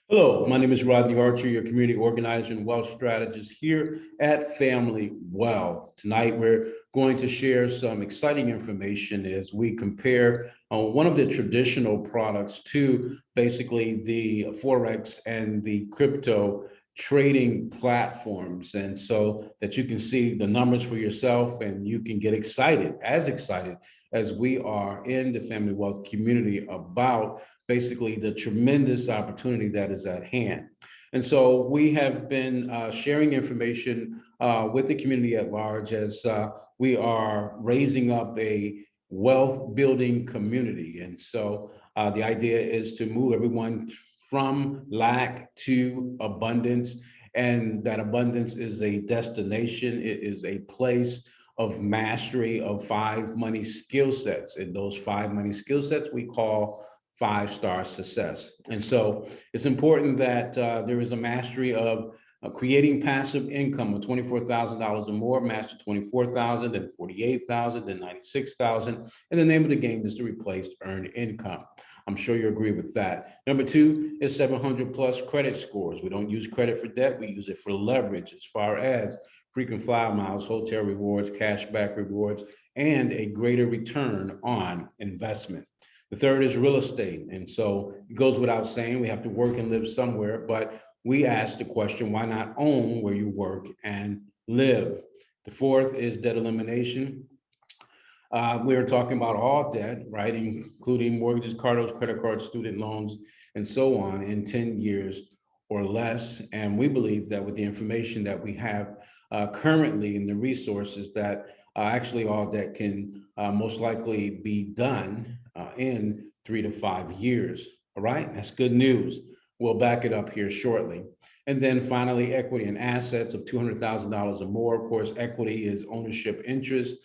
Hello, my name is Rodney Archer, your community organizer and wealth strategist here at Family Wealth. Tonight, we're going to share some exciting information as we compare one of the traditional products to basically the Forex and the crypto trading platforms. And so that you can see the numbers for yourself and you can get excited as we are in the Family Wealth community about basically the tremendous opportunity that is at hand. And so we have been sharing information with the community at large as we are raising up a wealth building community. And so the idea is to move everyone from lack to abundance. And that abundance is a destination, it is a place of mastery of 5 money skill sets. And those 5 money skill sets we call 5-star success. And so it's important that there is a mastery of creating passive income of $24,000 or more, master 24,000, then 48,000, then 96,000. And the name of the game is to replace earned income. I'm sure you agree with that. Number two is 700 plus credit scores. We don't use credit for debt. We use it for leverage as far as frequent flyer miles, hotel rewards, cashback rewards, and a greater return on investment. The third is real estate. And so it goes without saying, we have to work and live somewhere, but we ask the question, why not own where you work and live? The fourth is debt elimination. We are talking about all debt, right, including mortgages, car loans, credit cards, student loans, and so on in 10 years or less. And we believe that with the information that we have currently and the resources that actually all debt can most likely be done in 3 to 5 years. All right, that's good news. We'll back it up here shortly. And then finally, equity and assets of $200,000 or more. Of course, equity is ownership interest.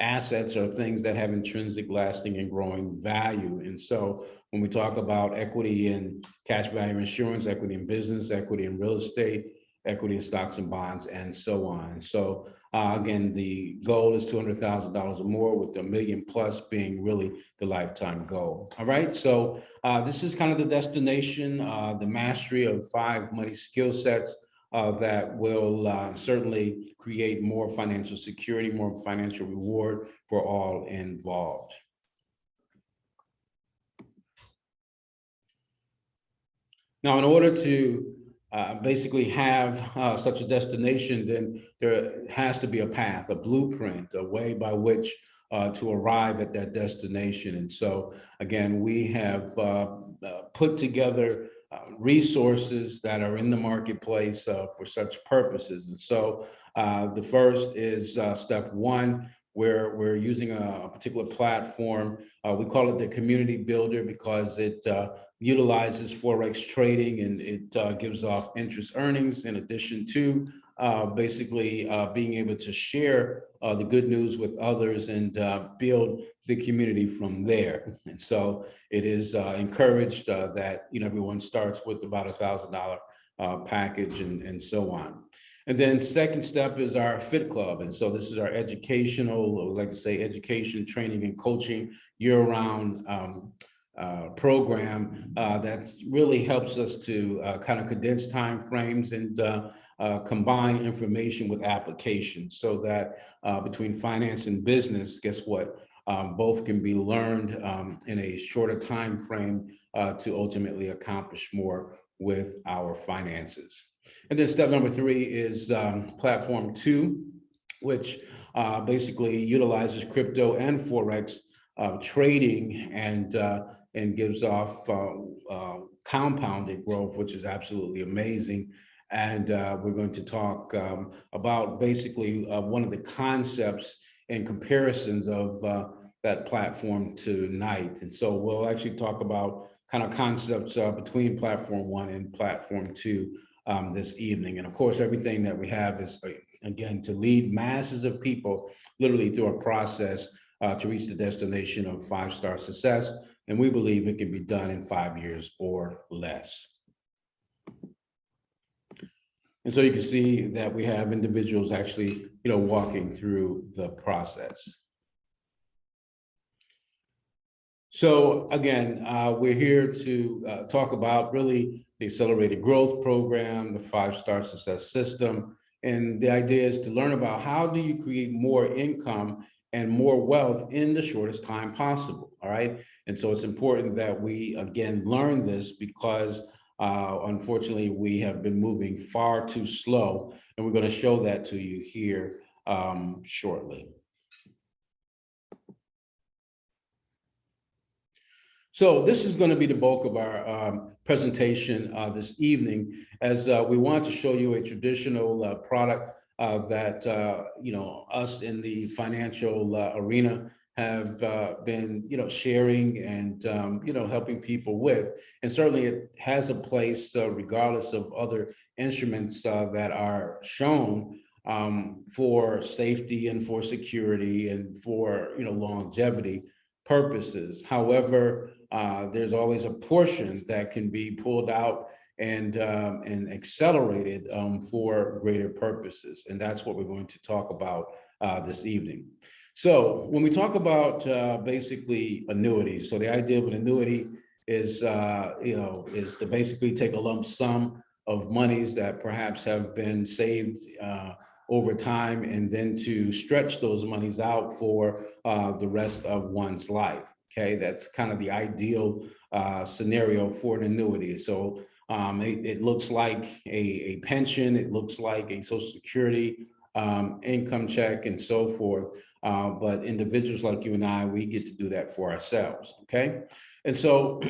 Assets are things that have intrinsic, lasting, and growing value. And so when we talk about equity in cash value insurance, equity in business, equity in real estate, equity in stocks and bonds, and so on. So again, the goal is $200,000 or more, with $1 million plus being really the lifetime goal. All right, so this is kind of the destination, the mastery of 5 money skill sets that will certainly create more financial security, more financial reward for all involved. Now, in order to basically have such a destination, then there has to be a path, a blueprint, a way by which to arrive at that destination. And so, again, we have put together resources that are in the marketplace for such purposes. And so the first is step one, where we're using a particular platform. We call it the Community Builder because it utilizes Forex trading, and it gives off interest earnings in addition to basically being able to share the good news with others and build the community from there. And so it is encouraged that everyone starts with about $1,000 package and so on. And then second step is our Fit Club. And so this is our educational, or like to say education, training, and coaching year-round program that really helps us to kind of condense time frames and combine information with applications so that between finance and business, guess what? Both can be learned in a shorter time frame to ultimately accomplish more with our finances. And then step number three is platform two, which basically utilizes crypto and Forex trading and gives off compounded growth, which is absolutely amazing. And we're going to talk about basically one of the concepts and comparisons of that platform tonight. And so we'll actually talk about kind of concepts between platform one and platform two this evening. And of course, everything that we have is, again, to lead masses of people literally through a process to reach the destination of 5-star success. And we believe it can be done in 5 years or less. And so you can see that we have individuals actually, walking through the process. So again, we're here to talk about really the accelerated growth program, the five-star success system. And the idea is to learn about how do you create more income and more wealth in the shortest time possible. All right. And so it's important that we again learn this because unfortunately we have been moving far too slow. And we're going to show that to you here shortly. So this is going to be the bulk of our presentation this evening, as we want to show you a traditional product that us in the financial arena have been sharing and helping people with, and certainly it has a place regardless of other instruments that are shown for safety and for security and for longevity purposes. However, there's always a portion that can be pulled out and accelerated for greater purposes, and that's what we're going to talk about this evening. So when we talk about basically annuities, so the idea of an annuity is is to basically take a lump sum of monies that perhaps have been saved over time, and then to stretch those monies out for the rest of one's life. Okay, that's kind of the ideal scenario for an annuity. So it looks like a pension, it looks like a Social Security income check, and so forth. But individuals like you and I, we get to do that for ourselves. Okay, and so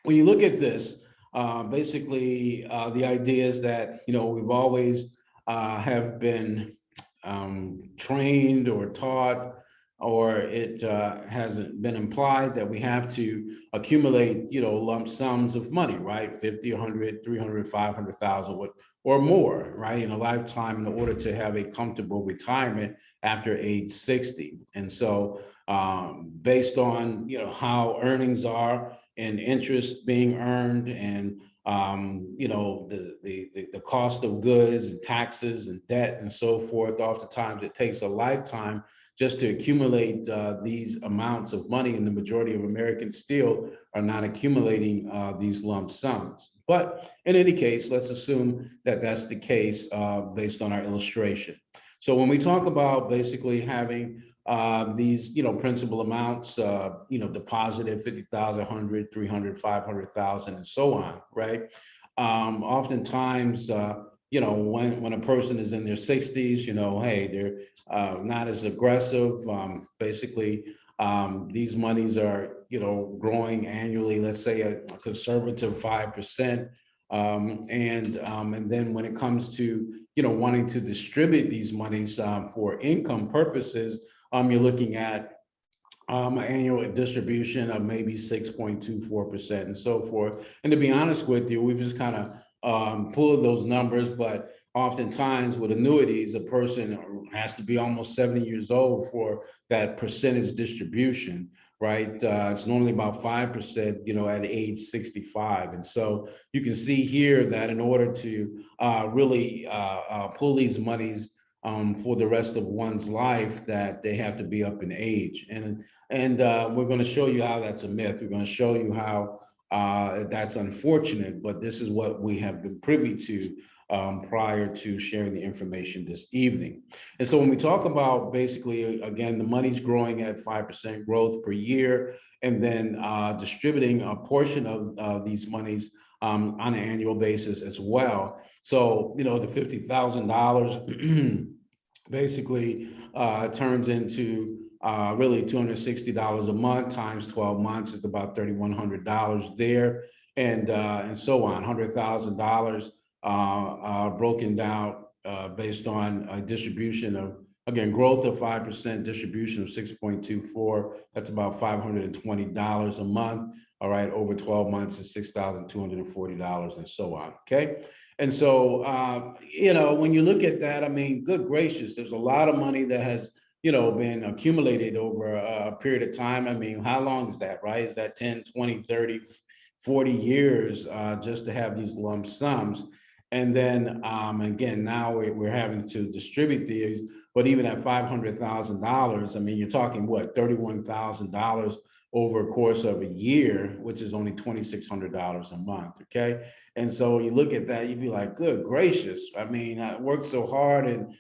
when you look at this, basically the idea is that we've always have been trained or taught, or it hasn't been implied that we have to accumulate, lump sums of money, right? 50, 100, 300, 500,000, or more, right? In a lifetime in order to have a comfortable retirement after age 60. And so based on, how earnings are and interest being earned and the cost of goods and taxes and debt and so forth. Oftentimes, it takes a lifetime just to accumulate these amounts of money, and the majority of Americans still are not accumulating these lump sums. But in any case, let's assume that that's the case based on our illustration. So when we talk about basically having these, principal amounts, deposited 50,000, 100, 300, 500,000, and so on, right? Oftentimes, when a person is in their 60s, hey, they're not as aggressive. Basically, these monies are, growing annually, let's say a conservative 5%. And then when it comes to, wanting to distribute these monies for income purposes, you're looking at an annual distribution of maybe 6.24% and so forth. And to be honest with you, we've just kind of pulled those numbers, but oftentimes with annuities, a person has to be almost 70 years old for that percentage distribution, right? It's normally about 5%, at age 65. And so you can see here that in order to really pull these monies for the rest of one's life, that they have to be up in age. And we're going to show you how that's a myth. We're going to show you how that's unfortunate, but this is what we have been privy to prior to sharing the information this evening. And so when we talk about basically, again, the money's growing at 5% growth per year, and then distributing a portion of these monies on an annual basis as well. So, the $50,000 basically turns into really $260 a month times 12 months is about $3,100 there, and so on. $100,000 broken down based on a distribution of, again, growth of 5%, distribution of 6.24. That's about $520 a month. All right, over 12 months is $6,240 and so on. Okay. And so, when you look at that, I mean, good gracious, there's a lot of money that has, been accumulated over a period of time. I mean, how long is that, right? Is that 10, 20, 30, 40 years just to have these lump sums? And then again, now we're having to distribute these, but even at $500,000, I mean, you're talking what, $31,000 over a course of a year, which is only $2,600 a month. Okay. And so you look at that, you'd be like, good gracious. I mean, I worked so hard and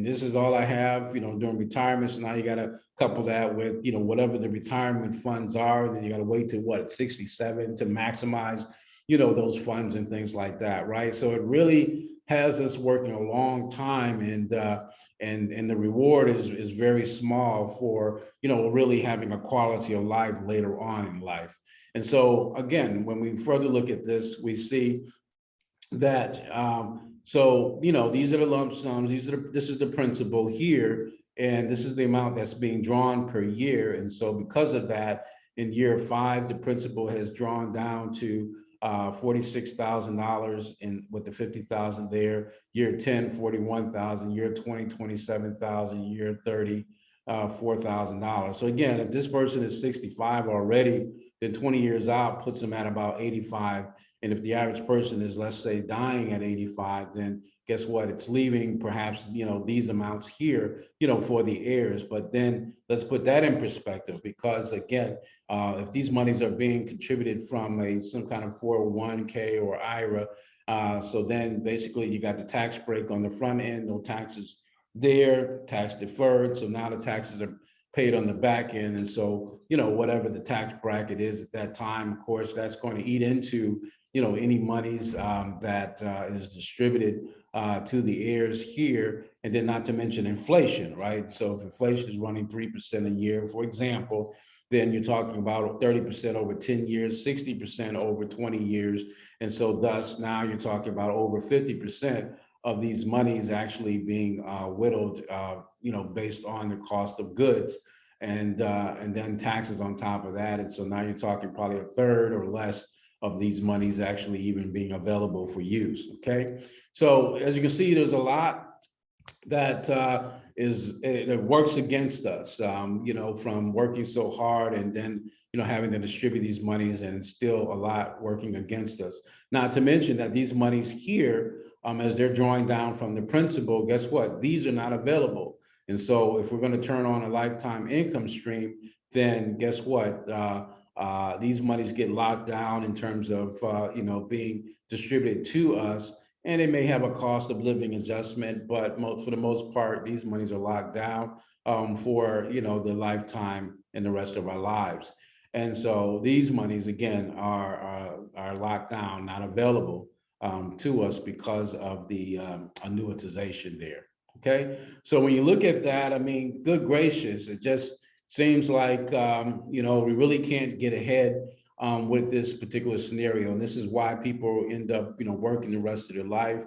this is all I have, during retirement. So now you got to couple that with, whatever the retirement funds are. And then you got to wait to what, 67 to maximize, those funds and things like that. Right. So it really has us working a long time, and the reward is very small for, really having a quality of life later on in life. And so again, when we further look at this, we see that so these are the lump sums, this is the principal here, and this is the amount that's being drawn per year. And so because of that, in year 5 the principal has drawn down to $46,000, in with the 50,000 there. Year 10, 41,000. Year 20, 27,000. Year 30, $4,000. So again, if this person is 65 already, then 20 years out puts them at about 85. And if the average person is, let's say, dying at 85, then guess what? It's leaving perhaps, these amounts here, for the heirs. But then let's put that in perspective, because again, if these monies are being contributed from some kind of 401k or IRA, so then basically you got the tax break on the front end, no taxes there, tax deferred. So now the taxes are paid on the back end. And so, whatever the tax bracket is at that time, of course, that's going to eat into, any monies that is distributed to the heirs here. And then not to mention inflation, right? So if inflation is running 3% a year, for example, then you're talking about 30% over 10 years, 60% over 20 years. And so thus now you're talking about over 50% of these monies actually being whittled, based on the cost of goods, and then taxes on top of that. And so now you're talking probably a third or less of these monies actually even being available for use. Okay. So as you can see, there's a lot that it works against us, from working so hard and then, having to distribute these monies, and still a lot working against us. Not to mention that these monies here, as they're drawing down from the principal, guess what? These are not available. And so if we're going to turn on a lifetime income stream, then guess what? These monies get locked down in terms of, being distributed to us. And it may have a cost of living adjustment, but for the most part, these monies are locked down for, the lifetime and the rest of our lives. And so these monies, again, are locked down, not available to us because of the annuitization there. Okay. So when you look at that, I mean, good gracious, it just seems like, we really can't get ahead with this particular scenario. And this is why people end up, working the rest of their life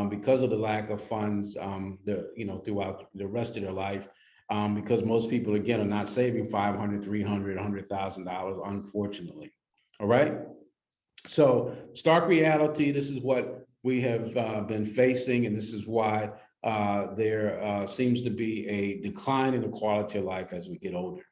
because of the lack of funds, throughout the rest of their life. Because most people, again, are not saving 500, 300, $100,000, unfortunately. All right. So stark reality, this is what we have been facing, and this is why there seems to be a decline in the quality of life as we get older.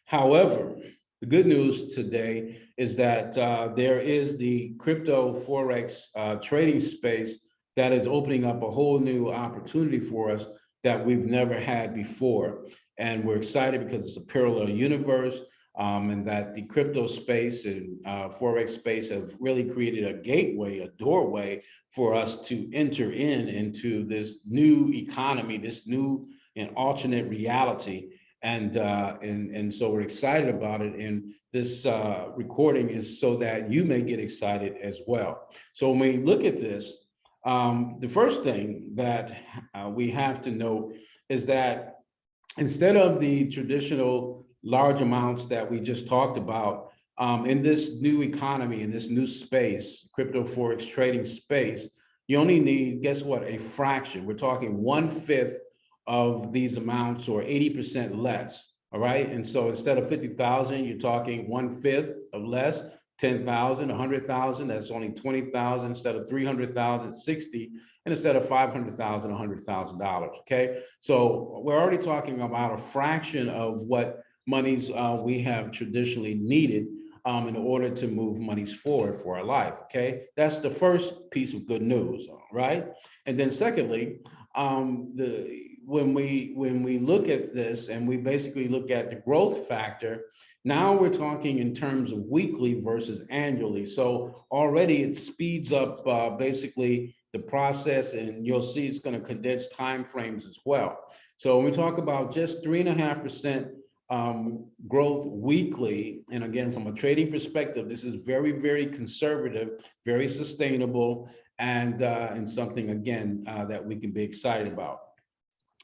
However, the good news today is that there is the crypto Forex trading space that is opening up a whole new opportunity for us that we've never had before. And we're excited because it's a parallel universe, and that the crypto space and Forex space have really created a gateway, a doorway for us to enter into this new economy, this new and alternate reality. And so we're excited about it. And this recording is so that you may get excited as well. So when we look at this, the first thing that we have to note is that instead of the traditional large amounts that we just talked about, in this new economy, in this new space, crypto Forex trading space, you only need, guess what, a fraction. We're talking 1/5 of these amounts, or 80% less. All right. And so instead of 50,000, you're talking 1/5 of less, 10,000, 100,000. That's only 20,000 instead of 300,000, 60, and instead of 500,000, $100,000. Okay. So we're already talking about a fraction of what monies we have traditionally needed in order to move monies forward for our life. Okay. That's the first piece of good news. All right. And then secondly, when we look at this and we basically look at the growth factor, Now we're talking in terms of weekly versus annually. So already it speeds up basically the process, and you'll see it's going to condense timeframes as well. So when we talk about just 3.5% growth weekly, and again, from a trading perspective, this is very, very conservative, very sustainable, and something again that we can be excited about.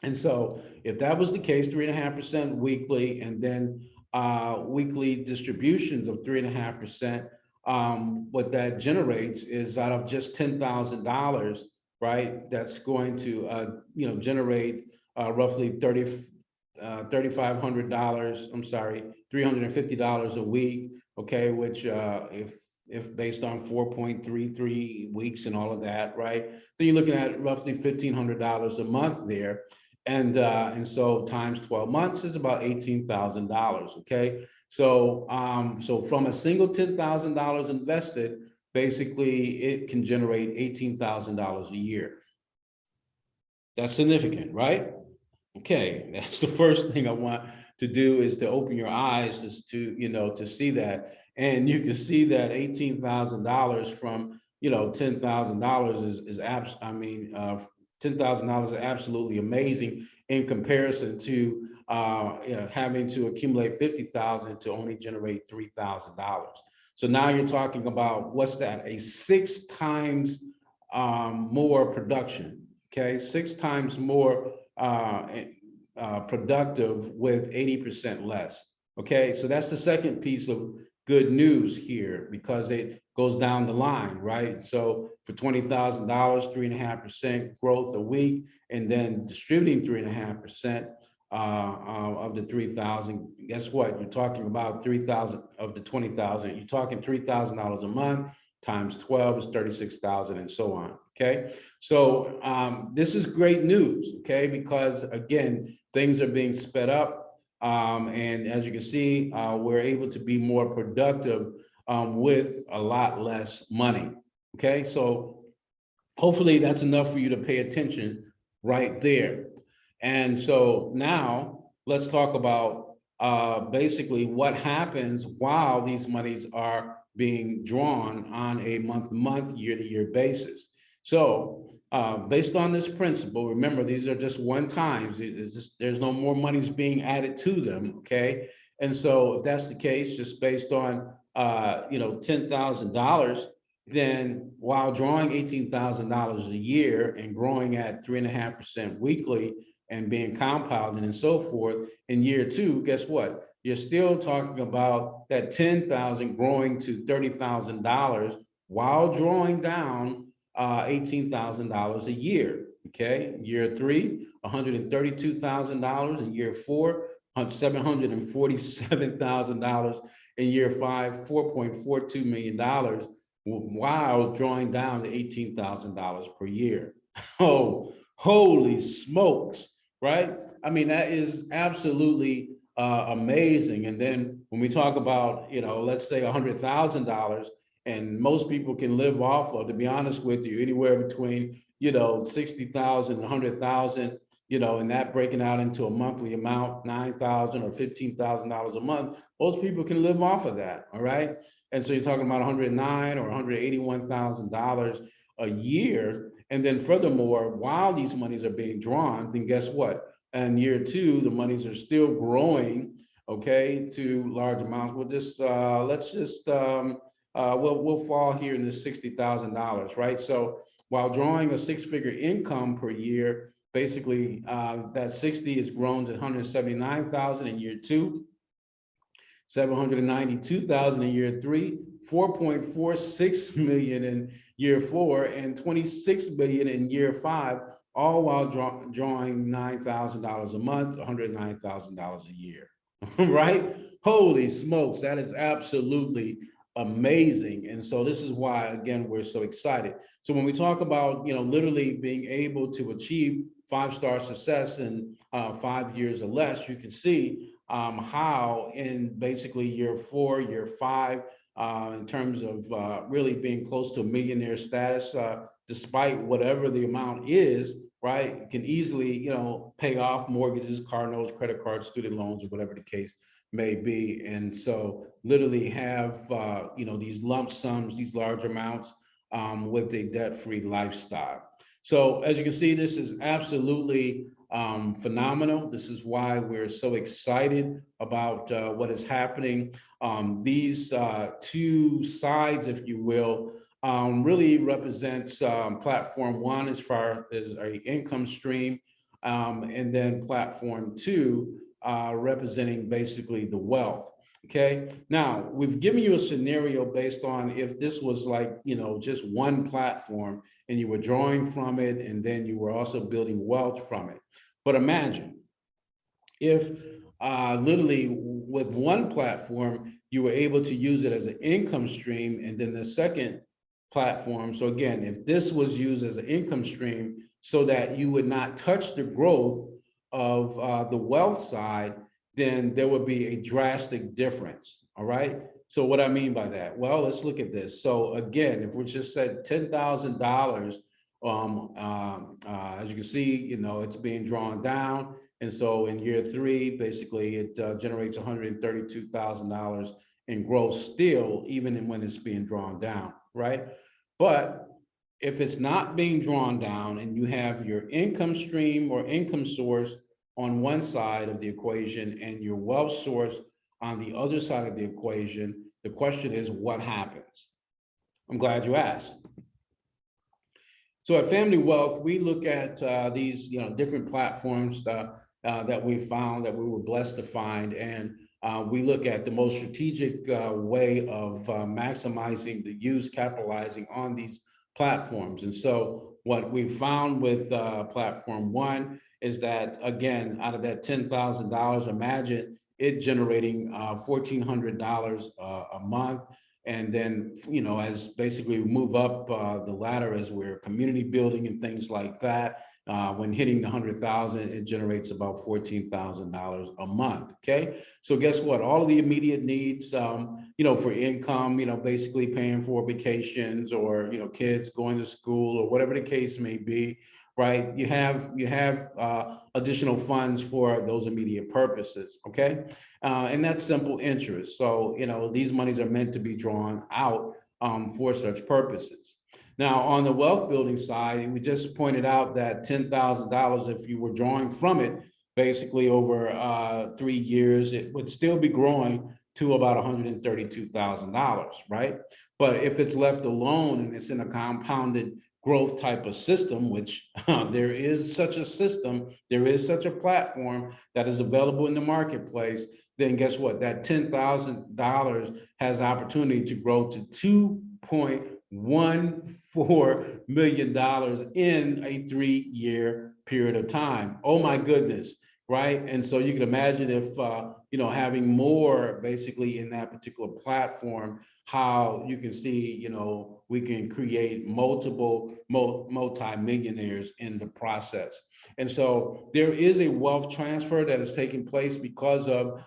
And so if that was the case, 3.5% weekly, and then weekly distributions of 3.5%, what that generates is out of just $10,000, right? That's going to generate roughly $3,500. I'm sorry, $350 a week. Okay, which if based on 4.33 weeks and all of that, right? Then you're looking at roughly $1,500 a month there. And so times 12 months is about $18,000. Okay. So from a single $10,000 invested, basically it can generate $18,000 a year. That's significant, right? Okay, that's the first thing I want to do, is to open your eyes as to, to see that. And you can see that $18,000 from, $10,000 $10,000 is absolutely amazing in comparison to having to accumulate 50,000 to only generate $3,000. So now you're talking about, what's that? A 6 times more production. Okay, 6 times more productive with 80% less. Okay, so that's the second piece of good news here, because it goes down the line, right? So for $20,000, 3.5% growth a week, and then distributing 3.5% of the 3,000. Guess what? You're talking about 3,000 of the 20,000. You're talking $3,000 a month times 12 is 36,000, and so on. Okay, so this is great news. Okay, because again, things are being sped up, and as you can see, we're able to be more productive with a lot less money. Okay, so hopefully that's enough for you to pay attention right there. And so now let's talk about basically what happens while these monies are being drawn on a month-to-month, year-to-year basis. So based on this principle, remember, these are just one times. There's no more monies being added to them, okay? And so if that's the case, just based on $10,000, then while drawing $18,000 a year and growing at 3.5% weekly and being compounded and so forth, in year 2, guess what? You're still talking about that 10,000 growing to $30,000 while drawing down $18,000 a year. Okay, year 3, $132,000. In year 4, $747,000. In year 5, $4.42 million, while drawing down to $18,000 per year. Oh, holy smokes, right? I mean, that is absolutely amazing. And then when we talk about, let's say $100,000, and most people can live off of, to be honest with you, anywhere between, 60,000 and 100,000, and that breaking out into a monthly amount, $9,000 or $15,000 a month, most people can live off of that. All right. And so you're talking about $109,000 or $181,000 a year. And then furthermore, while these monies are being drawn, then guess what? In year 2, the monies are still growing, okay, to large amounts. We'll fall here in this $60,000, right? So while drawing a 6-figure income per year, basically that 60 is grown to 179,000 in year 2, 792,000 in year 3, 4.46 million in year 4, and 26 billion in year 5, all while drawing $9,000 a month, $109,000 a year. Right? Holy smokes, that is absolutely amazing. And so this is why, again, we're so excited. So when we talk about, literally being able to achieve 5-star success in 5 years or less, you can see how in basically year 4, year 5, in terms of really being close to a millionaire status, despite whatever the amount is, right, can easily, pay off mortgages, car notes, credit cards, student loans, or whatever the case may be. And so literally have, these lump sums, these large amounts with a debt-free lifestyle. So as you can see, this is absolutely phenomenal. This is why we're so excited about what is happening. These two sides, if you will, really represents platform one as far as a income stream, and then platform two representing basically the wealth. Okay, now we've given you a scenario based on if this was like, just one platform and you were drawing from it and then you were also building wealth from it. But imagine if literally with one platform, you were able to use it as an income stream, and then the second platform. So again, if this was used as an income stream so that you would not touch the growth of the wealth side, then there would be a drastic difference. All right. So what I mean by that? Well, let's look at this. So again, if we just said $10,000, as you can see, it's being drawn down. And so in year three, basically it generates $132,000 in growth still, even when it's being drawn down, right? But if it's not being drawn down and you have your income stream or income source on one side of the equation and your wealth source on the other side of the equation, the question is, what happens? I'm glad you asked. So at Family Wealth, we look at these different platforms that we found, that we were blessed to find, and we look at the most strategic way of maximizing the use, capitalizing on these platforms. And so what we found with platform one is that, again, out of that $10,000, imagine it generating $1,400 a month. And then, as basically we move up the ladder as we're community building and things like that, when hitting the 100,000, it generates about $14,000 a month. Okay, so guess what? All of the immediate needs, for income, basically paying for vacations or kids going to school or whatever the case may be, right? You have additional funds for those immediate purposes. Okay, and that's simple interest. So these monies are meant to be drawn out for such purposes. Now, on the wealth building side, we just pointed out that $10,000, if you were drawing from it, basically over 3 years, it would still be growing to about $132,000, right? But if it's left alone and it's in a compounded growth type of system, which there is such a system, there is such a platform that is available in the marketplace, then guess what? That $10,000 has opportunity to grow to $2.14 million in a 3-year period of time. Oh my goodness, right? And so you can imagine if, having more basically in that particular platform, how you can see, we can create multi-millionaires in the process. And so there is a wealth transfer that is taking place because of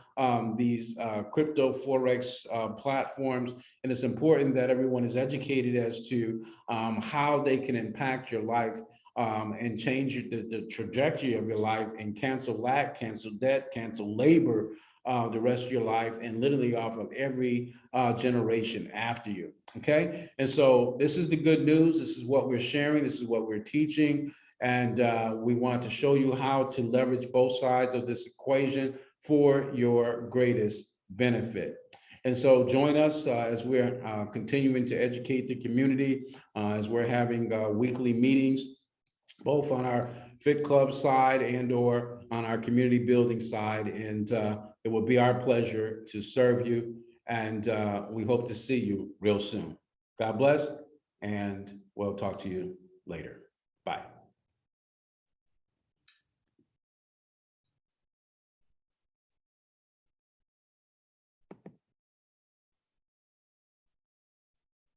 these crypto Forex platforms. And it's important that everyone is educated as to how they can impact your life and change the trajectory of your life and cancel lack, cancel debt, cancel labor the rest of your life, and literally off of every generation after you. Okay. And so this is the good news. This is what we're sharing. This is what we're teaching. And we want to show you how to leverage both sides of this equation for your greatest benefit. And so join us as we're continuing to educate the community, as we're having weekly meetings, both on our Fit Club side and or on our community building side. And it will be our pleasure to serve you. And we hope to see you real soon. God bless, and we'll talk to you later. Bye.